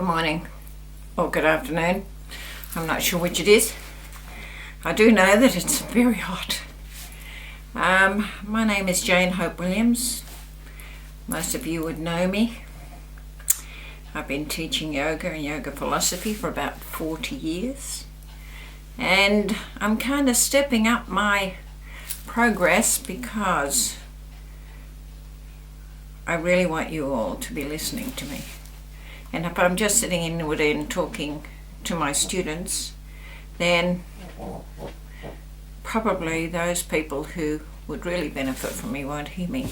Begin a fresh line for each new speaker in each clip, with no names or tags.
Good morning or good afternoon. I'm not sure which it is. I do know that it's very hot. My name is Jane Hope Williams. Most of you would know me. I've been teaching yoga and yoga philosophy for about 40 years. And I'm kind of stepping up my progress because I really want you all to be listening to me. And if I'm just sitting inward and talking to my students, then probably those people who would really benefit from me won't hear me.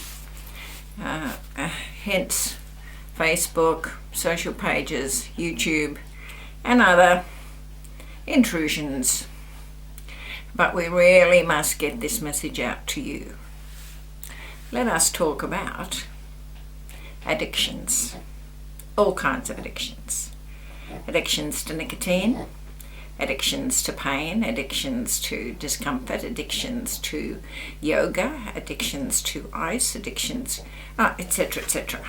Hence Facebook, social pages, YouTube, and other intrusions. But we really must get this message out to you. Let us talk about addictions. All kinds of addictions. Addictions to nicotine, addictions to pain, addictions to discomfort, addictions to yoga, addictions to ice, addictions, etc., etc.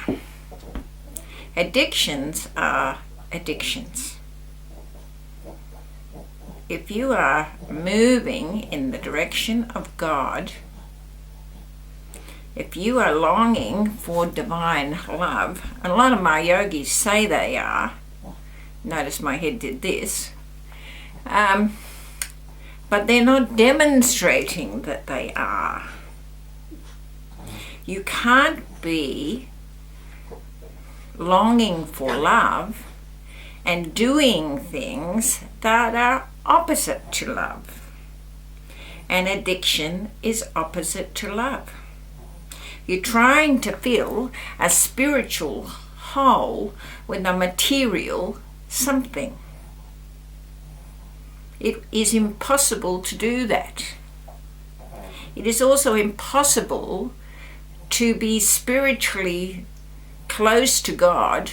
Addictions are addictions. If you are moving in the direction of God, if you are longing for divine love, and a lot of my yogis say they are, notice my head did this, but they're not demonstrating that they are. You can't be longing for love and doing things that are opposite to love. And addiction is opposite to love. You're trying to fill a spiritual hole with a material something. It is impossible to do that. It is also impossible to be spiritually close to God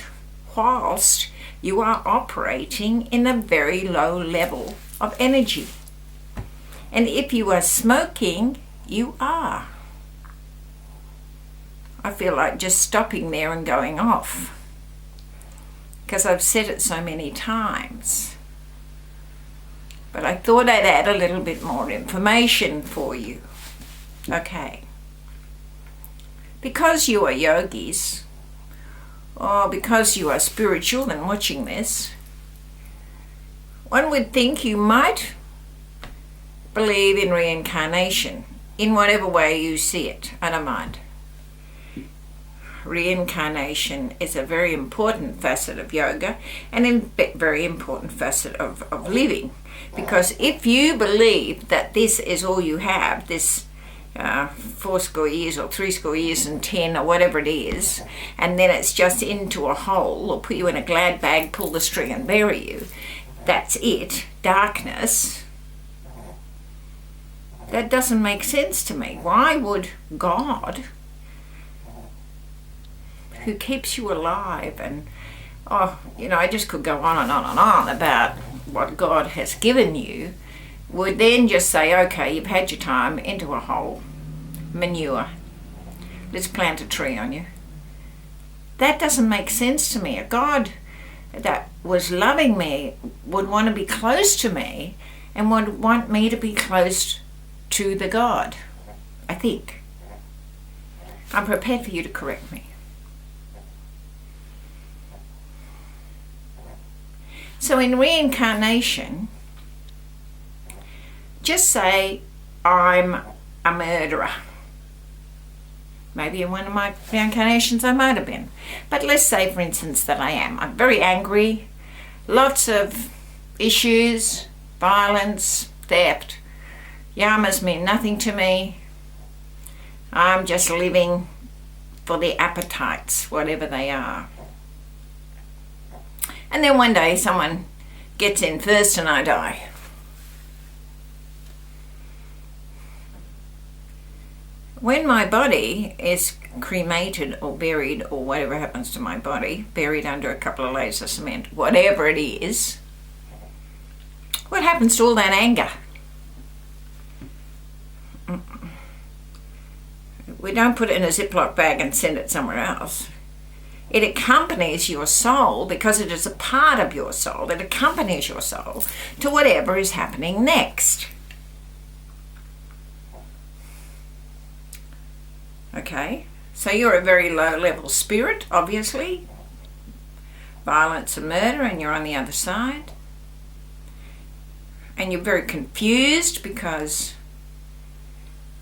whilst you are operating in a very low level of energy. And if you are smoking, you are. I feel like just stopping there and going off because I've said it so many times. But I thought I'd add a little bit more information for you. Okay. Because you are yogis, or because you are spiritual and watching this, one would think you might believe in reincarnation in whatever way you see it. I don't mind. Reincarnation is a very important facet of yoga and a very important facet of living. Because if you believe that this is all you have, this 80 years or 80 years and 10 or whatever it is, and then it's just into a hole or put you in a glad bag, pull the string and bury you, that's it, darkness, that doesn't make sense to me. Why would God, who keeps you alive, and I just could go on and on and on about what God has given you, would then just say, okay, you've had your time, into a hole, manure, let's plant a tree on you. That doesn't make sense to me. A God that was loving me would want to be close to me and would want me to be close to the God, I think. I'm prepared for you to correct me. So in reincarnation, just say I'm a murderer. Maybe in one of my reincarnations I might have been. But let's say, for instance, that I am. I'm very angry, lots of issues, violence, theft. Yamas mean nothing to me. I'm just living for the appetites, whatever they are. And then one day someone gets in first and I die. When my body is cremated or buried or whatever happens to my body, buried under a couple of layers of cement, whatever it is, what happens to all that anger? We don't put it in a Ziploc bag and send it somewhere else. It accompanies your soul because it is a part of your soul. It accompanies your soul to whatever is happening next. Okay, so you're a very low-level spirit, obviously. Violence and murder, and you're on the other side. And you're very confused because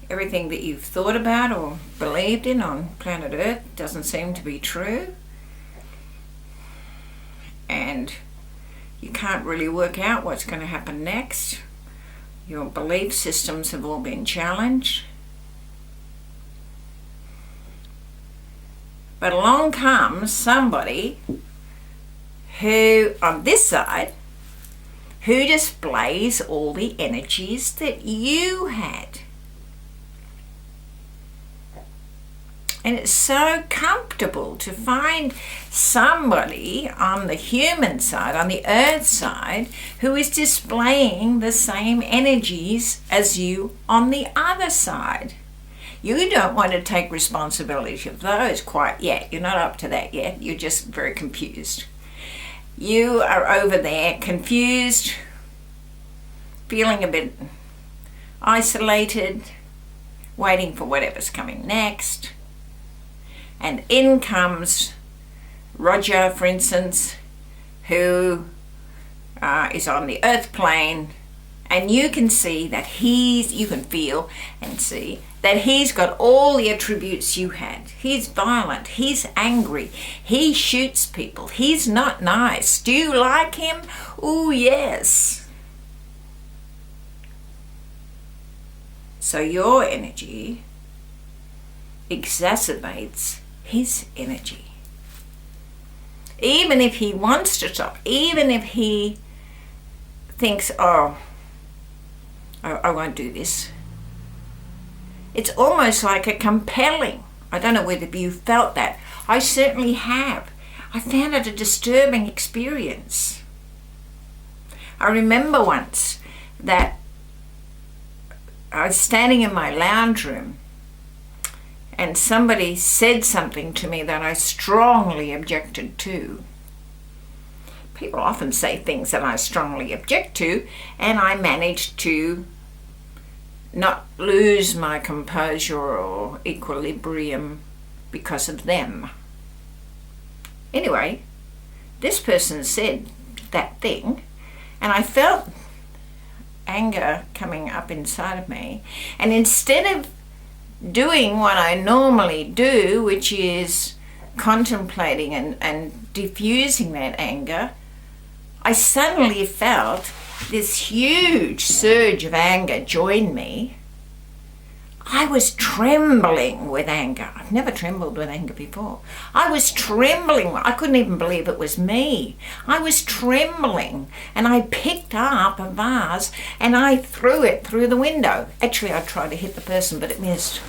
everything that you've thought about or believed in on planet Earth doesn't seem to be true. And you can't really work out what's going to happen next. Your belief systems have all been challenged. But along comes somebody who, on this side, who displays all the energies that you had. And it's so comfortable to find somebody on the human side, on the earth side, who is displaying the same energies as you on the other side. You don't want to take responsibility of those quite yet. You're not up to that yet. You're just very confused. You are over there confused, feeling a bit isolated, waiting for whatever's coming next. And in comes Roger, for instance, who is on the earth plane, and you can see that you can feel and see that he's got all the attributes you had. He's violent, he's angry, he shoots people, he's not nice. Do you like him? Oh, yes. So your energy exacerbates his energy. Even if he wants to stop, even if he thinks, oh, I won't do this. It's almost like a compelling. I don't know whether you felt that. I certainly have. I found it a disturbing experience. I remember once that I was standing in my lounge room and somebody said something to me that I strongly objected to. People often say things that I strongly object to, and I managed to not lose my composure or equilibrium because of them. Anyway, this person said that thing, and I felt anger coming up inside of me, and instead of doing what I normally do, which is contemplating and diffusing that anger, I suddenly felt this huge surge of anger join me. I was trembling with anger. I've never trembled with anger before. I was trembling. I couldn't even believe it was me. I was trembling, and I picked up a vase and I threw it through the window. Actually, I tried to hit the person, but it missed.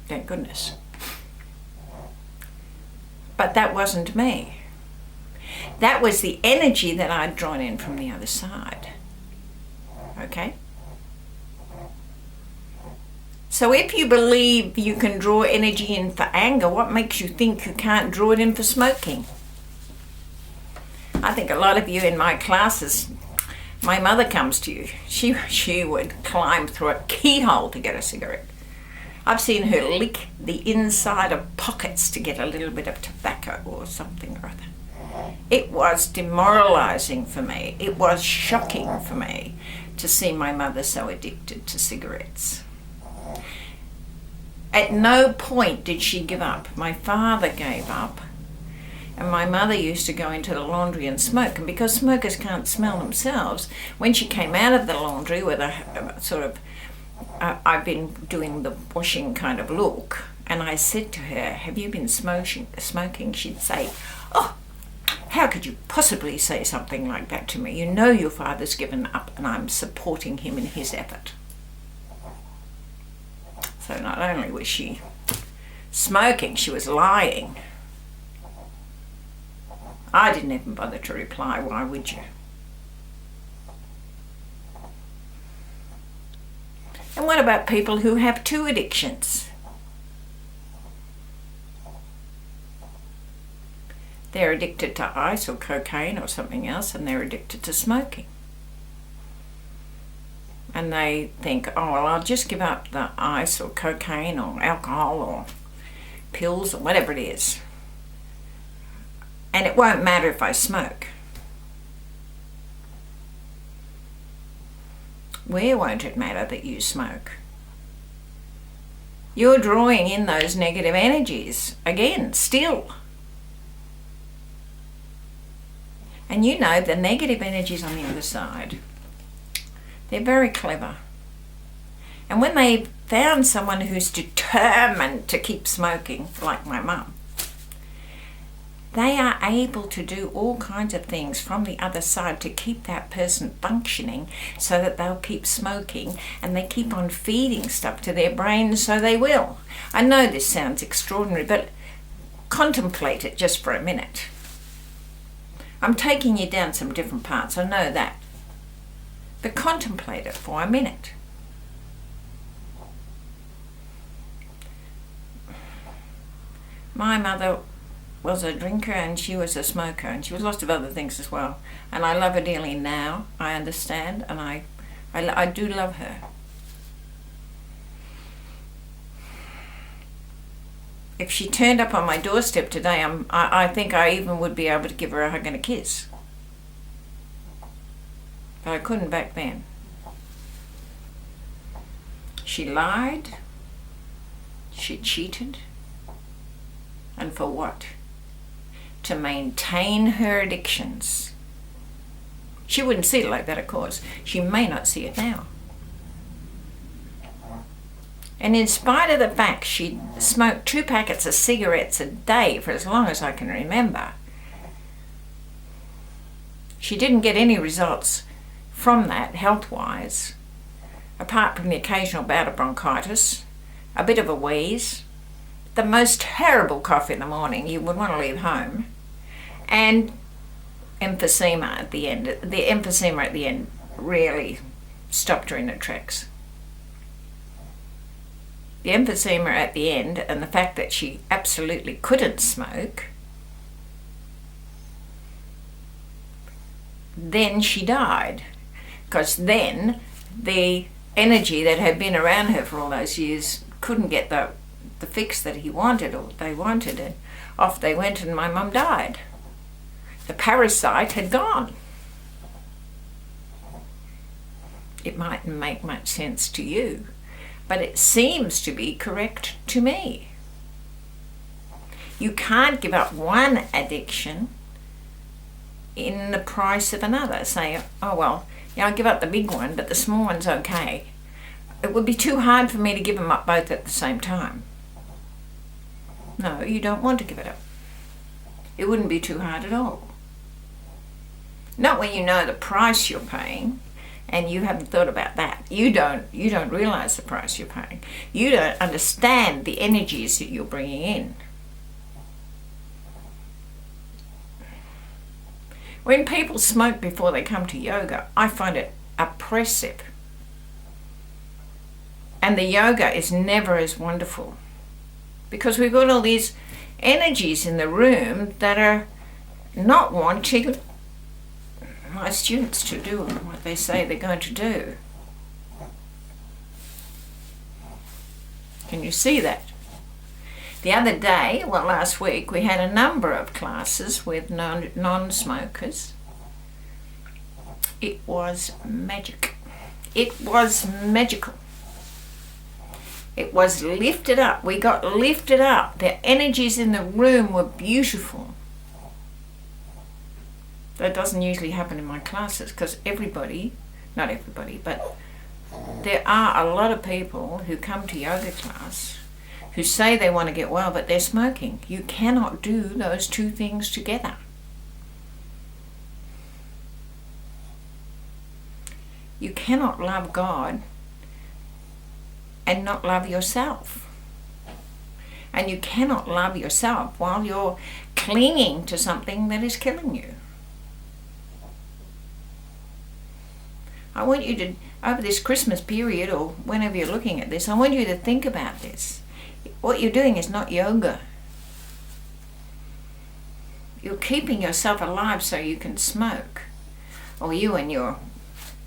Thank goodness. But that wasn't me. That was the energy that I'd drawn in from the other side. Okay? So if you believe you can draw energy in for anger, what makes you think you can't draw it in for smoking? I think a lot of you in my classes, my mother comes to you. She would climb through a keyhole to get a cigarette. I've seen her lick the inside of pockets to get a little bit of tobacco or something or other. It was demoralizing for me. It was shocking for me to see my mother so addicted to cigarettes. At no point did she give up. My father gave up, and my mother used to go into the laundry and smoke. And because smokers can't smell themselves, when she came out of the laundry with a sort of, I've been doing the washing kind of look, and I said to her, "Have you been smoking?" She'd say, "Oh, how could you possibly say something like that to me? You know your father's given up and I'm supporting him in his effort." So not only was she smoking, she was lying. I didn't even bother to reply. Why would you? And what about people who have two addictions? They're addicted to ice or cocaine or something else, and they're addicted to smoking. And they think, oh, well, I'll just give up the ice or cocaine or alcohol or pills or whatever it is. And it won't matter if I smoke. Where won't it matter that you smoke? You're drawing in those negative energies again, still. And you know the negative energies on the other side, they're very clever. And when they found someone who's determined to keep smoking, like my mum, they are able to do all kinds of things from the other side to keep that person functioning so that they'll keep smoking, and they keep on feeding stuff to their brains so they will. I know this sounds extraordinary, but contemplate it just for a minute. I'm taking you down some different paths, I know that. But contemplate it for a minute. My mother was a drinker and she was a smoker, and she was lots of other things as well. And I love her dearly now, I understand, and I do love her. If she turned up on my doorstep today, I think I even would be able to give her a hug and a kiss. But I couldn't back then. She lied, she cheated, and for what? To maintain her addictions. She wouldn't see it like that, of course. She may not see it now. And in spite of the fact she smoked 2 packets of cigarettes a day for as long as I can remember, she didn't get any results from that health-wise, apart from the occasional bout of bronchitis, a bit of a wheeze, the most terrible cough in the morning, you would want to leave home, and emphysema at the end. The emphysema at the end really stopped her in her tracks. The emphysema at the end, and the fact that she absolutely couldn't smoke, then she died. Because then the energy that had been around her for all those years couldn't get the fix that he wanted, or they wanted, and off they went, and my mum died. The parasite had gone. It mightn't make much sense to you, but it seems to be correct to me. You can't give up one addiction in the price of another. Say, oh well, yeah, I'll give up the big one, but the small one's okay. It would be too hard for me to give them up both at the same time. No, you don't want to give it up. It wouldn't be too hard at all. Not when you know the price you're paying, and you haven't thought about that. You don't realize the price you're paying. You don't understand the energies that you're bringing in. When people smoke before they come to yoga, I find it oppressive. And the yoga is never as wonderful, because we've got all these energies in the room that are not wanting my students to do what they say they're going to do. Can you see that? The other day, well, last week, we had a number of classes with non-smokers. It was magic. It was magical. It was lifted up. We got lifted up. The energies in the room were beautiful. That doesn't usually happen in my classes, because not everybody, but there are a lot of people who come to yoga class who say they want to get well, but they're smoking. You cannot do those two things together. You cannot love God and not love yourself. And you cannot love yourself while you're clinging to something that is killing you. I want you to, over this Christmas period, or whenever you're looking at this, I want you to think about this. What you're doing is not yoga. you're keeping yourself alive so you can smoke. Or you and your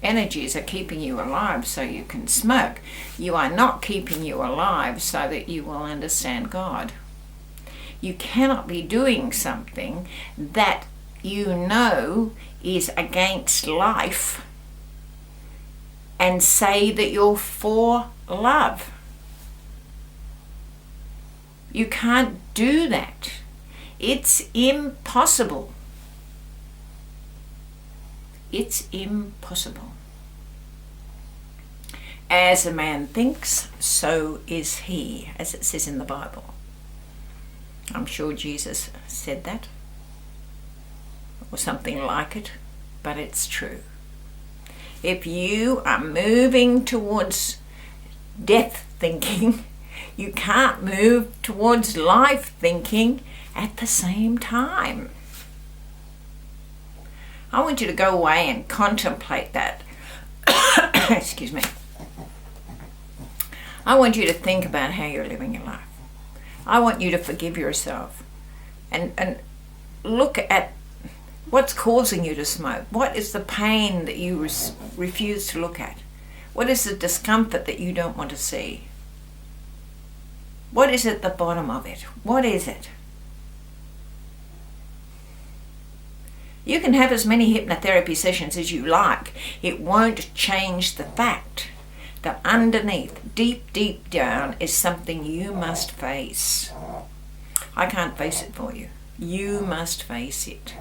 energies are keeping you alive so you can smoke. You are not keeping you alive so that you will understand God. You cannot be doing something that you know is against life and say that you're for love. You can't do that. It's impossible. It's impossible. As a man thinks, so is he, as it says in the Bible. I'm sure Jesus said that, or something like it, but it's true. If you are moving towards death thinking, you can't move towards life thinking at the same time. I want you to go away and contemplate that. Excuse me. I want you to think about how you're living your life. I want you to forgive yourself and look at what's causing you to smoke. What is the pain that you refuse to look at? What is the discomfort that you don't want to see? What is at the bottom of it? What is it? You can have as many hypnotherapy sessions as you like. It won't change the fact that underneath, deep down, is something you must face. I can't face it for you. You must face it.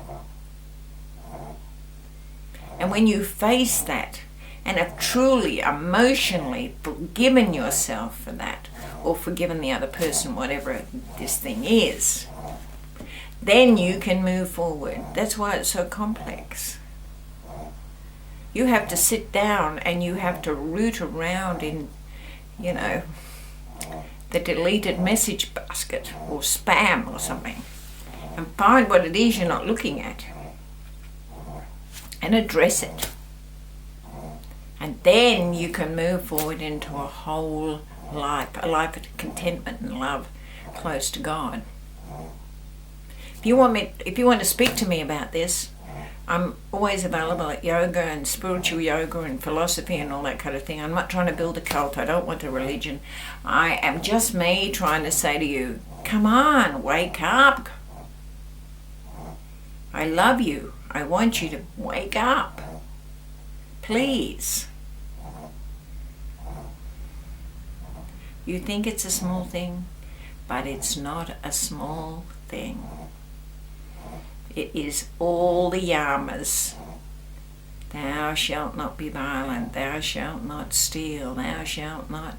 And when you face that and have truly emotionally forgiven yourself for that, or forgiven the other person, whatever this thing is, then you can move forward. That's why it's so complex. You have to sit down and you have to root around in, the deleted message basket or spam or something and find what it is you're not looking at and address it. And then you can move forward into a whole life, a life of contentment and love close to God. If you want to speak to me about this, I'm always available at yoga and spiritual yoga and philosophy and all that kind of thing. I'm not trying to build a cult. I don't want a religion. I am just me trying to say to you, come on, wake up. I love you. I want you to wake up. Please. You think it's a small thing, but it's not a small thing. It is all the yamas. Thou shalt not be violent. Thou shalt not steal. Thou shalt not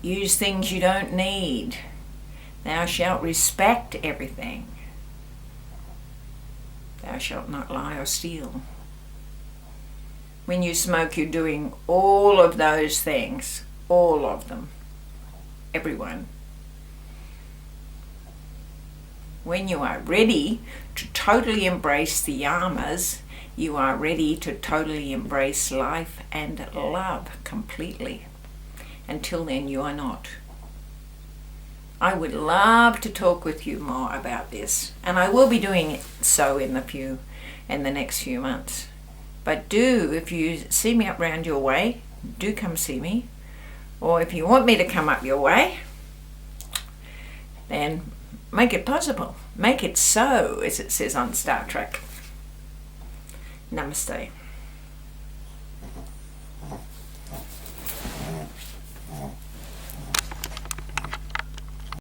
use things you don't need. Thou shalt respect everything. Thou shalt not lie or steal. When you smoke, you're doing all of those things. All of them. Everyone. When you are ready to totally embrace the yamas, you are ready to totally embrace life and love completely. Until then, you are not. I would love to talk with you more about this, and I will be doing it so in the next few months. But if you see me up round your way, do come see me. Or if you want me to come up your way, then make it possible. Make it so, as it says on Star Trek. Namaste.